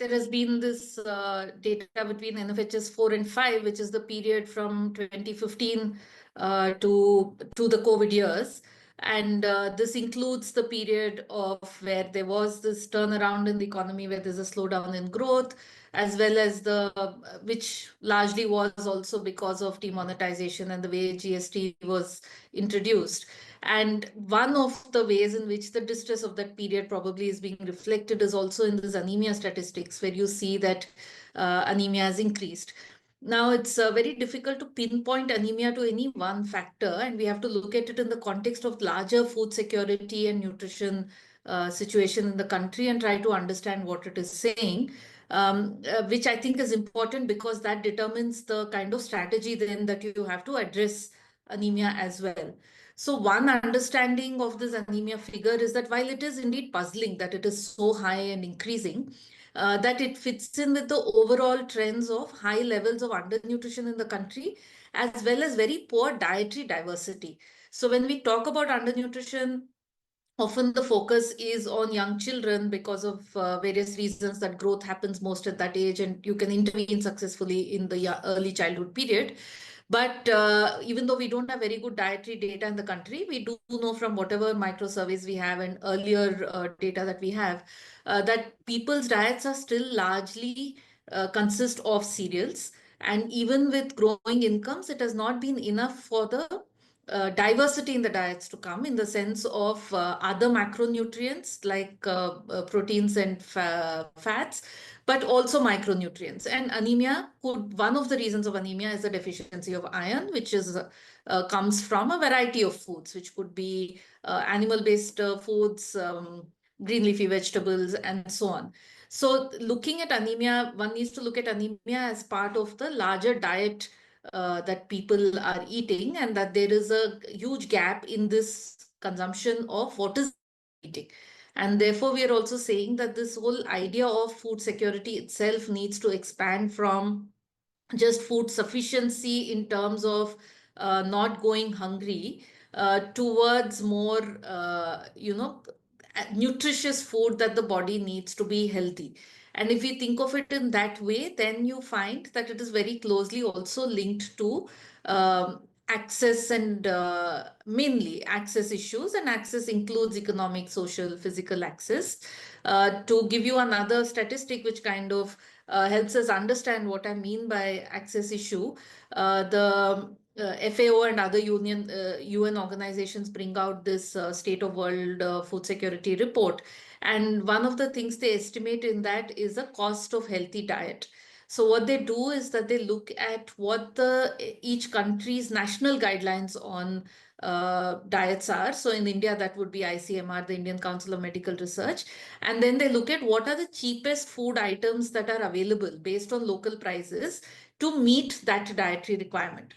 there has been this data between NFHS 4 and 5, which is the period from 2015 to the COVID years. And this includes the period of where there was this turnaround in the economy, where there's a slowdown in growth, as well as which largely was also because of demonetization and the way GST was introduced. And one of the ways in which the distress of that period probably is being reflected is also in this anemia statistics, where you see that anemia has increased. Now, it's very difficult to pinpoint anemia to any one factor, and we have to look at it in the context of larger food security and nutrition situation in the country and try to understand what it is saying, which I think is important because that determines the kind of strategy then that you have to address anemia as well. So one understanding of this anemia figure is that while it is indeed puzzling that it is so high and increasing, that it fits in with the overall trends of high levels of undernutrition in the country, as well as very poor dietary diversity. So when we talk about undernutrition, often the focus is on young children because of various reasons that growth happens most at that age and you can intervene successfully in the early childhood period. But even though we don't have very good dietary data in the country, we do know from whatever micro surveys we have and earlier data that we have that people's diets are still largely consist of cereals. And even with growing incomes, it has not been enough for the diversity in the diets to come in the sense of other macronutrients like proteins and fats, but also micronutrients. And anemia one of the reasons of anemia is the deficiency of iron, which is comes from a variety of foods, which could be animal-based foods, green leafy vegetables, and so on. So looking at anemia, one needs to look at anemia as part of the larger diet that people are eating, and that there is a huge gap in this consumption of what is eating. And therefore, we are also saying that this whole idea of food security itself needs to expand from just food sufficiency in terms of not going hungry towards more, nutritious food that the body needs to be healthy. And if we think of it in that way, then you find that it is very closely also linked to access and mainly access issues. And access includes economic, social, physical access. To give you another statistic, which kind of helps us understand what I mean by access issue, the FAO and other UN organizations bring out this State of World Food Security report. And one of the things they estimate in that is the cost of healthy diet. So what they do is that they look at what each country's national guidelines on diets are. So in India, that would be ICMR, the Indian Council of Medical Research. And then they look at what are the cheapest food items that are available based on local prices to meet that dietary requirement.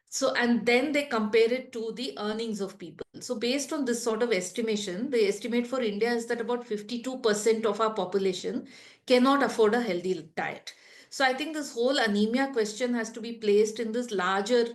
So, and then they compare it to the earnings of people. So based on this sort of estimation, the estimate for India is that about 52% of our population cannot afford a healthy diet. So I think this whole anemia question has to be placed in this larger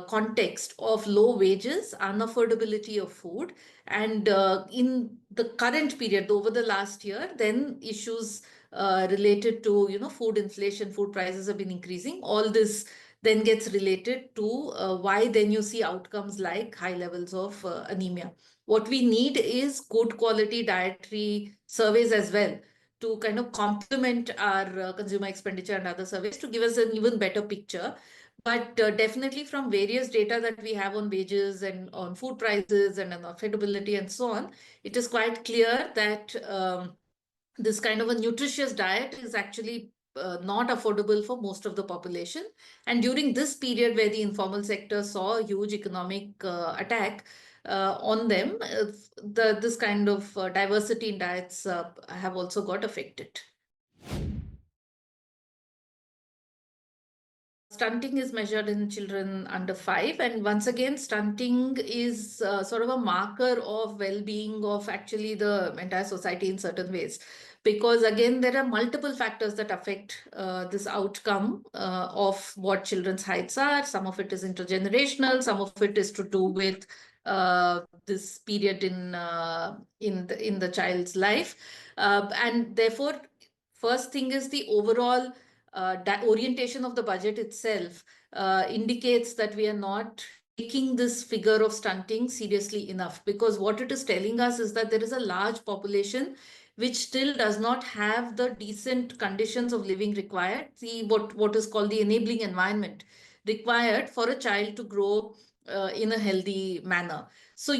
context of low wages, unaffordability of food, and in the current period, over the last year, then issues related to, food inflation, food prices have been increasing. All this then gets related to why then you see outcomes like high levels of anemia. What we need is good quality dietary surveys as well to kind of complement our consumer expenditure and other surveys to give us an even better picture. But definitely from various data that we have on wages and on food prices and on affordability and so on, it is quite clear that this kind of a nutritious diet is actually not affordable for most of the population. And during this period where the informal sector saw a huge economic attack on them, this kind of diversity in diets have also got affected. Stunting is measured in children under 5. And once again, stunting is sort of a marker of well-being of actually the entire society in certain ways. Because again, there are multiple factors that affect this outcome of what children's heights are. Some of it is intergenerational. Some of it is to do with this period in the child's life. And therefore, First thing is the overall orientation of the budget itself indicates that we are not taking this figure of stunting seriously enough, because what it is telling us is that there is a large population which still does not have the decent conditions of living required, the what is called the enabling environment required for a child to grow in a healthy manner. So,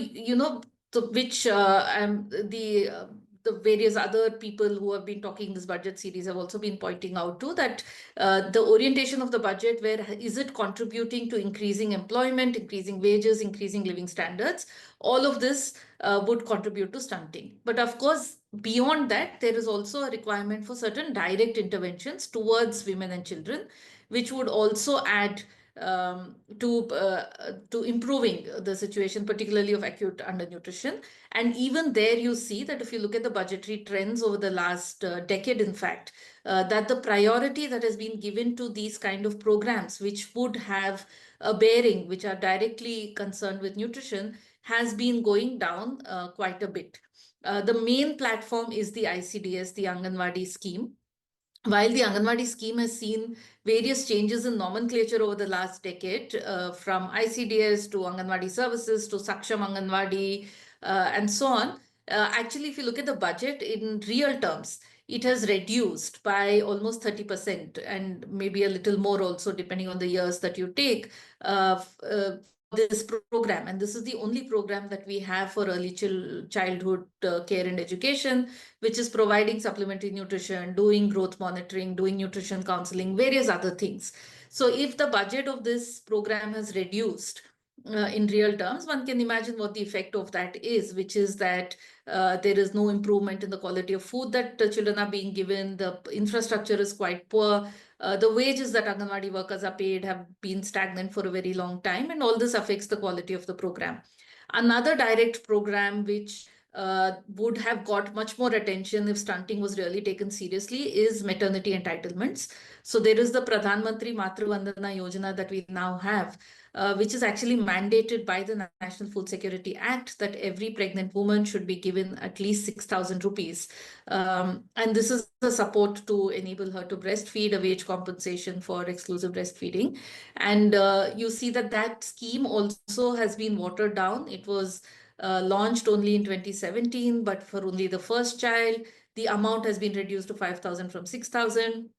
which the various other people who have been talking this budget series have also been pointing out to, that the orientation of the budget, where is it contributing to increasing employment, increasing wages, increasing living standards, all of this would contribute to stunting. But of course, beyond that, there is also a requirement for certain direct interventions towards women and children, which would also add to improving the situation, particularly of acute undernutrition. And even there, you see that if you look at the budgetary trends over the last decade, in fact, that the priority that has been given to these kind of programs, which would have a bearing, which are directly concerned with nutrition, has been going down quite a bit. The main platform is the ICDS, the Anganwadi scheme. While the Anganwadi scheme has seen various changes in nomenclature over the last decade, from ICDS to Anganwadi services to Saksham Anganwadi, and so on, actually, if you look at the budget in real terms, it has reduced by almost 30% and maybe a little more also, depending on the years that you take, this program. And this is the only program that we have for early childhood care and education, which is providing supplementary nutrition, doing growth monitoring, doing nutrition counseling, various other things. So if the budget of this program has reduced in real terms, one can imagine what the effect of that is, which is that there is no improvement in the quality of food that the children are being given. The infrastructure is quite poor. The wages that Anganwadi workers are paid have been stagnant for a very long time, and all this affects the quality of the program. Another direct program which would have got much more attention if stunting was really taken seriously is maternity entitlements. So there is the Pradhan Mantri Matru Vandana Yojana that we now have, which is actually mandated by the National Food Security Act, that every pregnant woman should be given at least 6,000 rupees. And this is the support to enable her to breastfeed, a wage compensation for exclusive breastfeeding. And you see that that scheme also has been watered down. It was launched only in 2017, but for only the first child, the amount has been reduced to 5,000 from 6,000.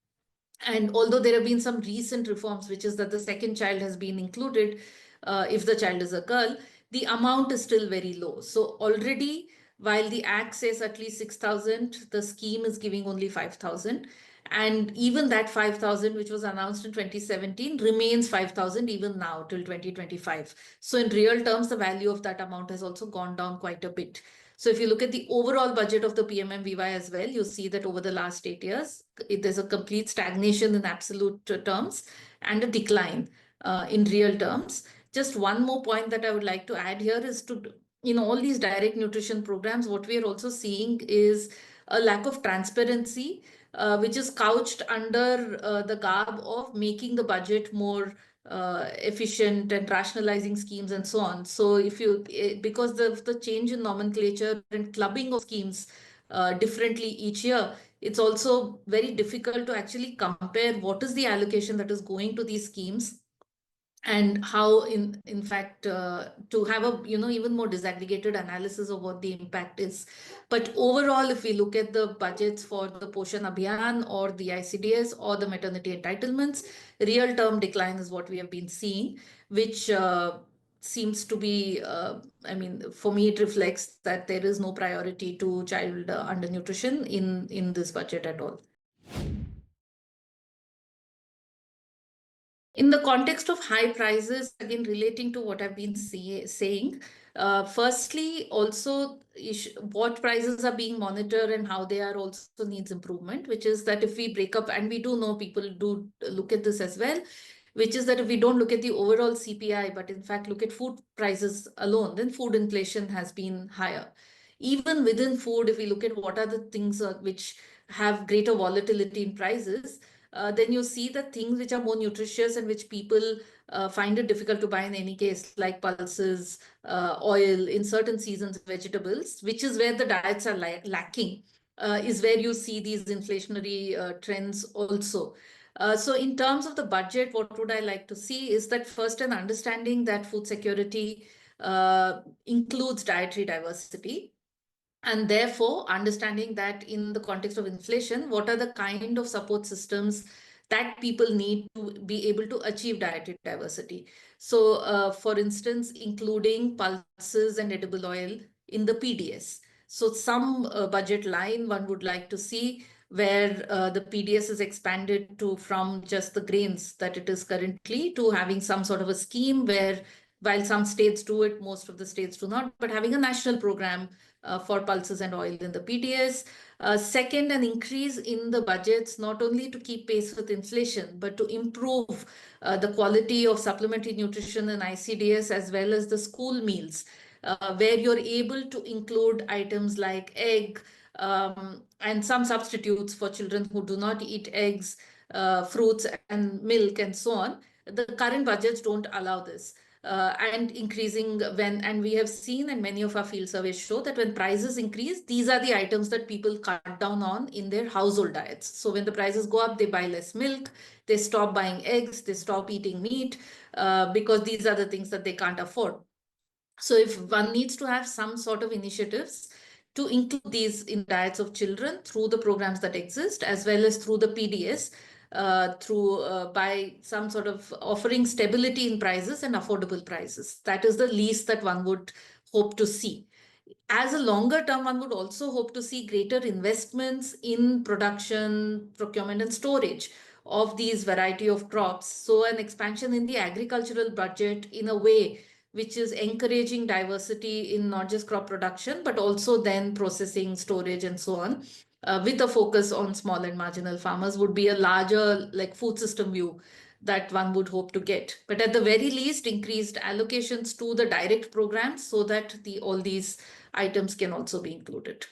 And although there have been some recent reforms, which is that the second child has been included if the child is a girl, the amount is still very low. So already, while the Act says at least 6,000, the scheme is giving only 5,000. And even that 5,000, which was announced in 2017, remains 5,000 even now till 2025. So in real terms, the value of that amount has also gone down quite a bit. So if you look at the overall budget of the PMMVY as well, you see that over the last 8 years, there's a complete stagnation in absolute terms and a decline in real terms. Just one more point that I would like to add here is to, in all these direct nutrition programs, what we are also seeing is a lack of transparency, which is couched under the garb of making the budget more efficient and rationalizing schemes and so on. So if you, because of the change in nomenclature and clubbing of schemes differently each year, it's also very difficult to actually compare what is the allocation that is going to these schemes and how in fact to have a even more disaggregated analysis of what the impact is. But overall, if we look at the budgets for the Poshan Abhiyan or the ICDS or the maternity entitlements, real term decline is what we have been seeing, which seems to be I mean, for me it reflects that there is no priority to child undernutrition in this budget at all. In the context of high prices, again, relating to what I've been saying, firstly, also what prices are being monitored and how they are also needs improvement, which is that if we break up, and we do know people do look at this as well, which is that if we don't look at the overall CPI, but in fact look at food prices alone, then food inflation has been higher. Even within food, if we look at what are the things which have greater volatility in prices, then you see that things which are more nutritious and which people find it difficult to buy in any case, like pulses, oil, in certain seasons, vegetables, which is where the diets are lacking. is where you see these inflationary trends also. So in terms of the budget, what would I like to see is that first an understanding that food security includes dietary diversity. And therefore, understanding that in the context of inflation, what are the kind of support systems that people need to be able to achieve dietary diversity? So, for instance, including pulses and edible oil in the PDS. So, some budget line one would like to see where the PDS is expanded to from just the grains that it is currently to having some sort of a scheme where, while some states do it, most of the states do not, but having a national program for pulses and oil in the PDS. Second, an increase in the budgets, not only to keep pace with inflation, but to improve the quality of supplementary nutrition and ICDS as well as the school meals, where you're able to include items like egg and some substitutes for children who do not eat eggs, fruits and milk and so on. The current budgets don't allow this. And increasing when, and we have seen, and many of our field surveys show that when prices increase, these are the items that people cut down on in their household diets. So when the prices go up, they buy less milk, they stop buying eggs, they stop eating meat, because these are the things that they can't afford. So if one needs to have some sort of initiatives to include these in diets of children through the programs that exist, as well as through the PDS, through by some sort of offering stability in prices and affordable prices. That is the least that one would hope to see. As a longer term, one would also hope to see greater investments in production, procurement, and storage of these variety of crops. So an expansion in the agricultural budget in a way which is encouraging diversity in not just crop production, but also then processing, storage, and so on, with a focus on small and marginal farmers would be a larger like food system view that one would hope to get. But at the very least, increased allocations to the direct programs so that all these items can also be included.